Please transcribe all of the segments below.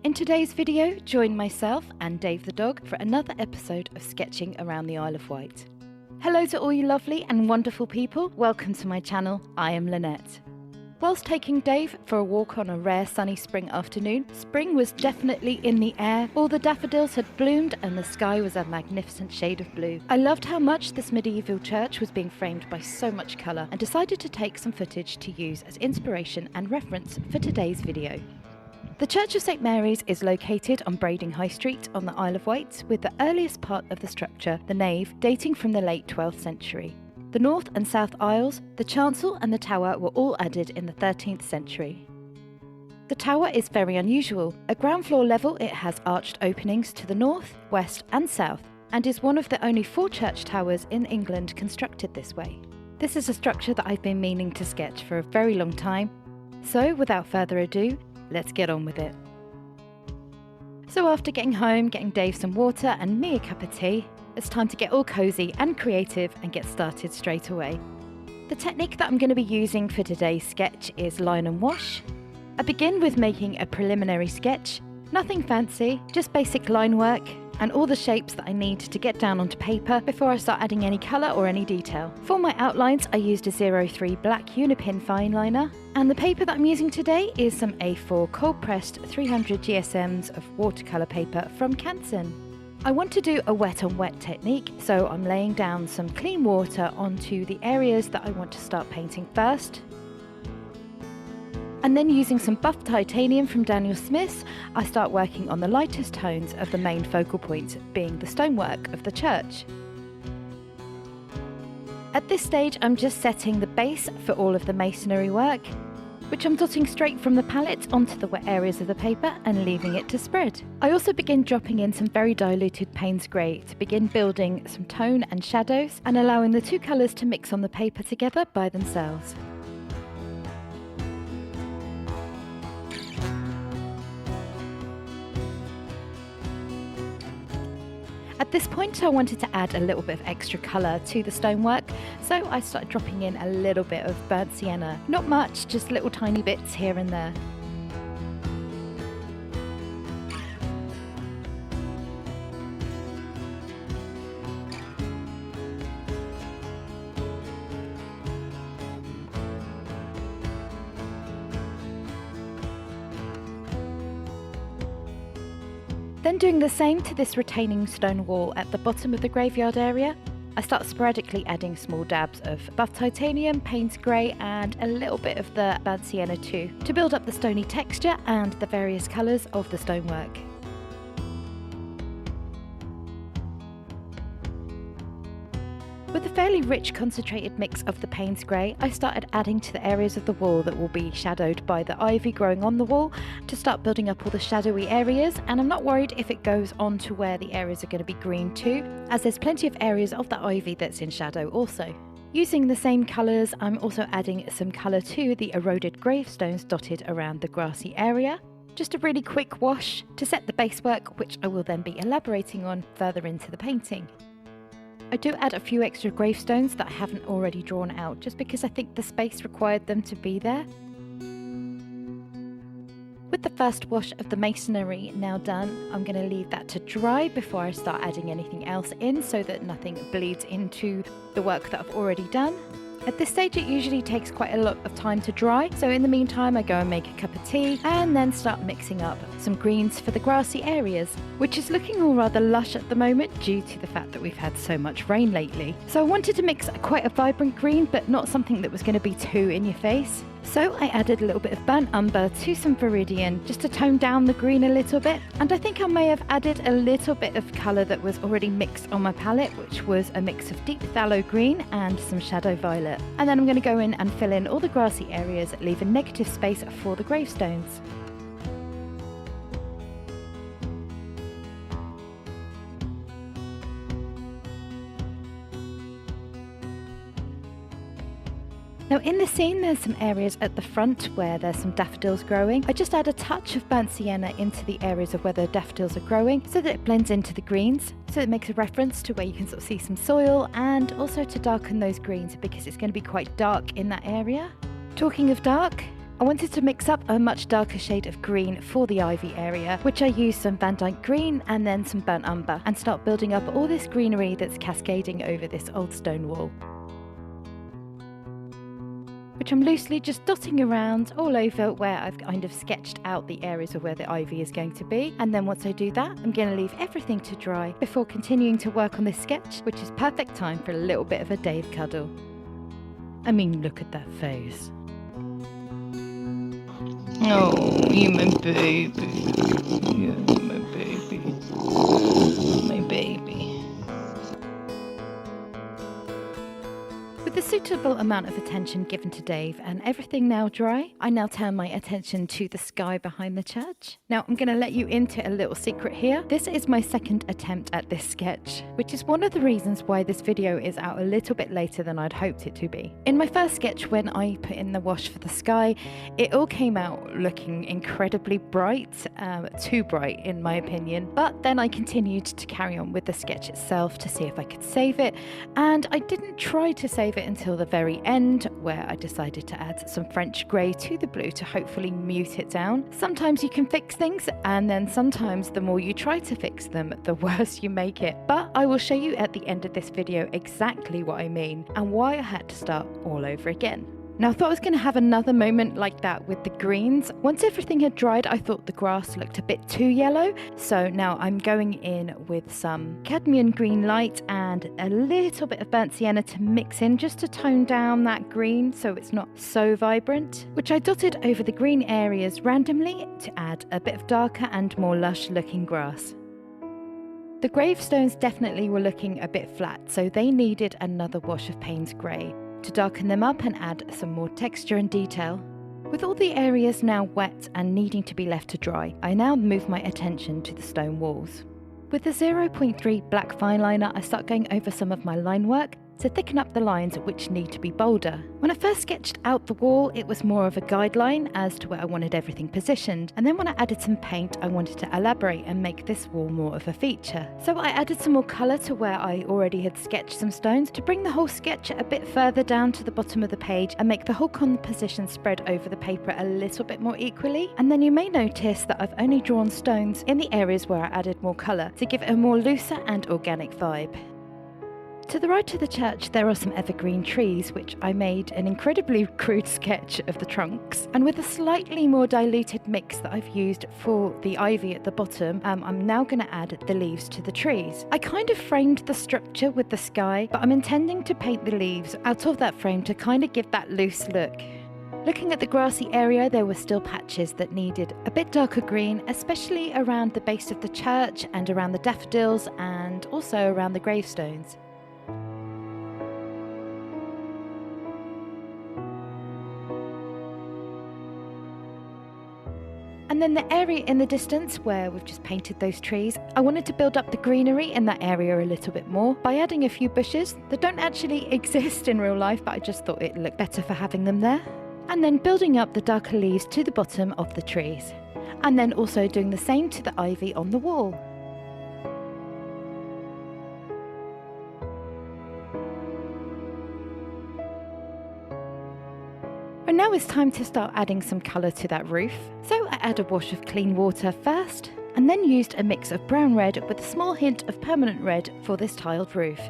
In today's video, join myself and Dave the dog for another episode of sketching around the Isle of Wight. Hello to all you lovely and wonderful people, welcome to my channel, I am Lynette. Whilst taking Dave for a walk on a rare sunny spring afternoon, spring was definitely in the air, all the daffodils had bloomed and the sky was a magnificent shade of blue. I loved how much this medieval church was being framed by so much colour and decided to take some footage to use as inspiration and reference for today's video. The Church of St Mary's is located on Brading High Street on the Isle of Wight, with the earliest part of the structure, the nave, dating from the late 12th century. The north and south aisles, the chancel and the tower were all added in the 13th century. The tower is very unusual. At ground floor level it has arched openings to the north, west and south, and is one of the only 4 church towers in England constructed this way. This is a structure that I've been meaning to sketch for a very long time, so without further ado, let's get on with it. So after getting home, getting Dave some water and me a cup of tea, it's time to get all cosy and creative and get started straight away. The technique that I'm going to be using for today's sketch is line and wash. I begin with making a preliminary sketch, nothing fancy, just basic line work and all the shapes that I need to get down onto paper before I start adding any colour or any detail. For my outlines I used a 03 black Unipin fineliner, and the paper that I'm using today is some A4 cold pressed 300 GSMs of watercolour paper from Canson. I want to do a wet on wet technique, so I'm laying down some clean water onto the areas that I want to start painting first. And then using some buff titanium from Daniel Smith's, I start working on the lightest tones of the main focal point, being the stonework of the church. At this stage I'm just setting the base for all of the masonry work, which I'm dotting straight from the palette onto the wet areas of the paper and leaving it to spread. I also begin dropping in some very diluted Payne's grey to begin building some tone and shadows and allowing the 2 colours to mix on the paper together by themselves. At this point I wanted to add a little bit of extra colour to the stonework, so I started dropping in a little bit of burnt sienna. Not much, just little tiny bits here and there. Then doing the same to this retaining stone wall at the bottom of the graveyard area, I start sporadically adding small dabs of buff titanium, Payne's grey and a little bit of the burnt sienna too, to build up the stony texture and the various colours of the stonework. With a fairly rich concentrated mix of the Payne's grey, I started adding to the areas of the wall that will be shadowed by the ivy growing on the wall to start building up all the shadowy areas, and I'm not worried if it goes on to where the areas are going to be green too, as there's plenty of areas of the ivy that's in shadow also. Using the same colours, I'm also adding some colour to the eroded gravestones dotted around the grassy area. Just a really quick wash to set the base work, which I will then be elaborating on further into the painting. I do add a few extra gravestones that I haven't already drawn out, just because I think the space required them to be there. With the first wash of the masonry now done, I'm going to leave that to dry before I start adding anything else in, so that nothing bleeds into the work that I've already done. At this stage it usually takes quite a lot of time to dry, so in the meantime I go and make a cup of tea and then start mixing up some greens for the grassy areas, which is looking all rather lush at the moment due to the fact that we've had so much rain lately. So I wanted to mix quite a vibrant green, but not something that was going to be too in your face. So I added a little bit of burnt umber to some viridian just to tone down the green a little bit, and I think I may have added a little bit of colour that was already mixed on my palette, which was a mix of deep phthalo green and some shadow violet. And then I'm going to go in and fill in all the grassy areas, leave a negative space for the gravestones. Now in the scene there's some areas at the front where there's some daffodils growing. I just add a touch of burnt sienna into the areas of where the daffodils are growing so that it blends into the greens. So it makes a reference to where you can sort of see some soil, and also to darken those greens because it's going to be quite dark in that area. Talking of dark, I wanted to mix up a much darker shade of green for the ivy area, which I used some Van Dyke green and then some burnt umber, and start building up all this greenery that's cascading over this old stone wall, which I'm loosely just dotting around all over where I've kind of sketched out the areas of where the ivy is going to be. And then once I do that, I'm going to leave everything to dry before continuing to work on this sketch, which is perfect time for a little bit of a Dave cuddle. I mean, look at that face. Oh, you my baby. Yeah, my baby. My baby. With a suitable amount of attention given to Dave and everything now dry, I now turn my attention to the sky behind the church. Now I'm going to let you into a little secret here. This is my second attempt at this sketch, which is one of the reasons why this video is out a little bit later than I'd hoped it to be. In my first sketch, when I put in the wash for the sky, it all came out looking incredibly bright, too bright in my opinion. But then I continued to carry on with the sketch itself to see if I could save it, and I didn't try to save it until the very end, where I decided to add some French grey to the blue to hopefully mute it down. Sometimes you can fix things, and then sometimes the more you try to fix them, the worse you make it. But I will show you at the end of this video exactly what I mean and why I had to start all over again. Now I thought I was going to have another moment like that with the greens. Once everything had dried, I thought the grass looked a bit too yellow. So now I'm going in with some cadmium green light and a little bit of burnt sienna to mix in just to tone down that green so it's not so vibrant, which I dotted over the green areas randomly to add a bit of darker and more lush looking grass. The gravestones definitely were looking a bit flat, so they needed another wash of Payne's grey to darken them up and add some more texture and detail. With all the areas now wet and needing to be left to dry, I now move my attention to the stone walls. With the 0.3 black fineliner, I start going over some of my line work to thicken up the lines which need to be bolder. When I first sketched out the wall, it was more of a guideline as to where I wanted everything positioned, and then when I added some paint, I wanted to elaborate and make this wall more of a feature. So I added some more colour to where I already had sketched some stones to bring the whole sketch a bit further down to the bottom of the page and make the whole composition spread over the paper a little bit more equally. And then you may notice that I've only drawn stones in the areas where I added more colour to give it a more looser and organic vibe. To the right of the church there are some evergreen trees, which I made an incredibly crude sketch of the trunks, and with a slightly more diluted mix that I've used for the ivy at the bottom, I'm now going to add the leaves to the trees. I kind of framed the structure with the sky, but I'm intending to paint the leaves out of that frame to kind of give that loose look. Looking at the grassy area, there were still patches that needed a bit darker green, especially around the base of the church and around the daffodils and also around the gravestones. And then the area in the distance where we've just painted those trees, I wanted to build up the greenery in that area a little bit more by adding a few bushes that don't actually exist in real life, but I just thought it looked better for having them there. And then building up the darker leaves to the bottom of the trees. And then also doing the same to the ivy on the wall. And now it's time to start adding some colour to that roof. So I add a wash of clean water first, and then used a mix of brown red with a small hint of permanent red for this tiled roof.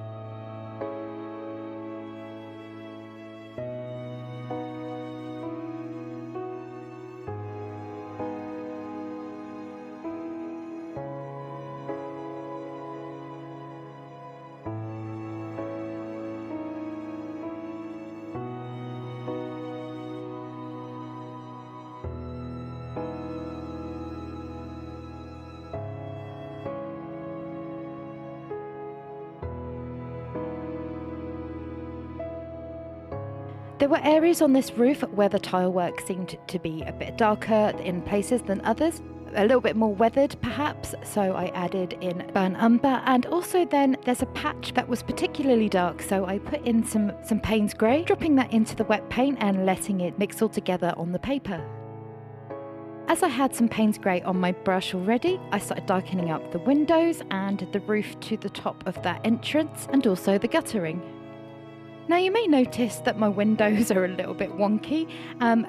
There were areas on this roof where the tile work seemed to be a bit darker in places than others, a little bit more weathered perhaps, so I added in burnt umber, and also then there's a patch that was particularly dark, so I put in some Payne's grey, dropping that into the wet paint and letting it mix all together on the paper. As I had some Payne's grey on my brush already, I started darkening up the windows and the roof to the top of that entrance and also the guttering. Now you may notice that my windows are a little bit wonky,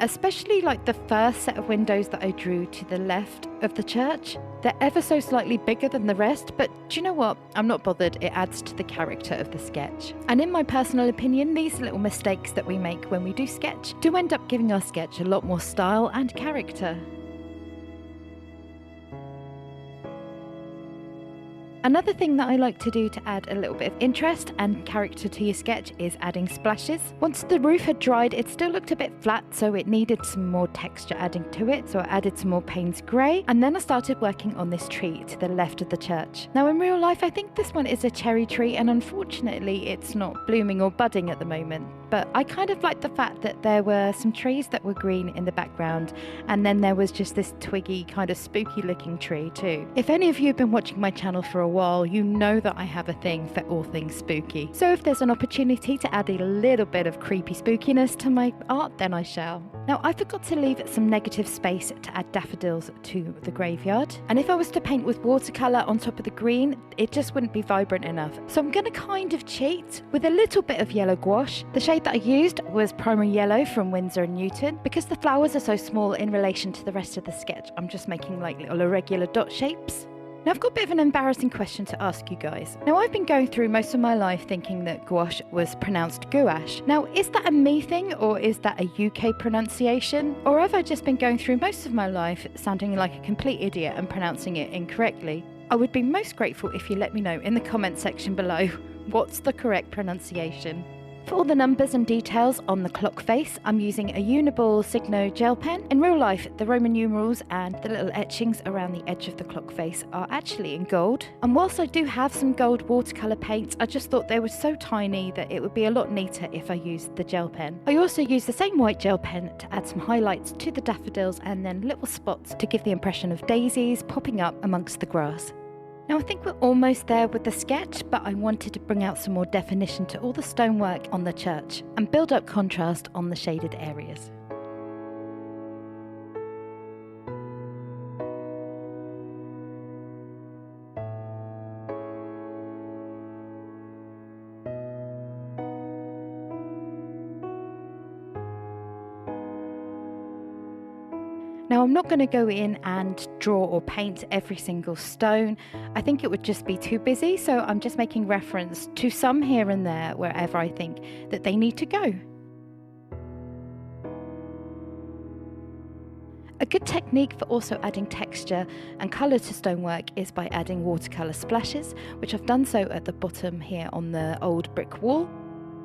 especially like the first set of windows that I drew to the left of the church. They're ever so slightly bigger than the rest, but do you know what? I'm not bothered, it adds to the character of the sketch. And in my personal opinion, these little mistakes that we make when we do sketch do end up giving our sketch a lot more style and character. Another thing that I like to do to add a little bit of interest and character to your sketch is adding splashes. Once the roof had dried, it still looked a bit flat, so it needed some more texture adding to it, so I added some more Payne's grey, and then I started working on this tree to the left of the church. Now in real life, I think this one is a cherry tree, and unfortunately it's not blooming or budding at the moment, but I kind of like the fact that there were some trees that were green in the background, and then there was just this twiggy kind of spooky looking tree too. If any of you have been watching my channel for a while, you know that I have a thing for all things spooky. So if there's an opportunity to add a little bit of creepy spookiness to my art, then I shall. Now I forgot to leave some negative space to add daffodils to the graveyard. And if I was to paint with watercolour on top of the green, it just wouldn't be vibrant enough. So I'm going to kind of cheat with a little bit of yellow gouache. The shade that I used was primary yellow from Winsor and Newton. Because the flowers are so small in relation to the rest of the sketch, I'm just making like little irregular dot shapes. Now I've got a bit of an embarrassing question to ask you guys. Now I've been going through most of my life thinking that gouache was pronounced gouache. Now is that a me thing, or is that a UK pronunciation? Or have I just been going through most of my life sounding like a complete idiot and pronouncing it incorrectly? I would be most grateful if you let me know in the comment section below what's the correct pronunciation. For all the numbers and details on the clock face, I'm using a Uni-ball Signo gel pen. In real life, the Roman numerals and the little etchings around the edge of the clock face are actually in gold. And whilst I do have some gold watercolour paints, I just thought they were so tiny that it would be a lot neater if I used the gel pen. I also used the same white gel pen to add some highlights to the daffodils and then little spots to give the impression of daisies popping up amongst the grass. Now I think we're almost there with the sketch, but I wanted to bring out some more definition to all the stonework on the church and build up contrast on the shaded areas. Now I'm not going to go in and draw or paint every single stone. I think it would just be too busy, so I'm just making reference to some here and there wherever I think that they need to go. A good technique for also adding texture and colour to stonework is by adding watercolour splashes, which I've done so at the bottom here on the old brick wall.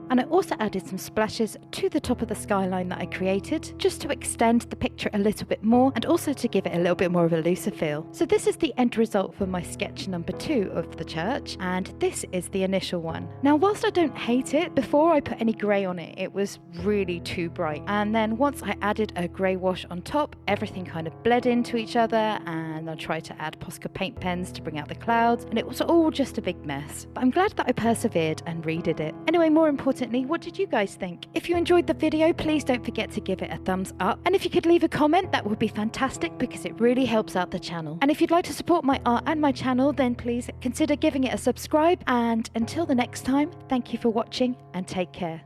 And I also added some splashes to the top of the skyline that I created, just to extend the picture a little bit more and also to give it a little bit more of a looser feel. So this is the end result for my sketch number 2 of the church, and this is the initial one. Now whilst I don't hate it, before I put any grey on it, it was really too bright. And then once I added a grey wash on top, everything kind of bled into each other, and I tried to add Posca paint pens to bring out the clouds, and it was all just a big mess. But I'm glad that I persevered and redid it. Anyway, more importantly, what did you guys think? If you enjoyed the video, please don't forget to give it a thumbs up. And if you could leave a comment, that would be fantastic because it really helps out the channel. And if you'd like to support my art and my channel, then please consider giving it a subscribe. And until the next time, thank you for watching and take care.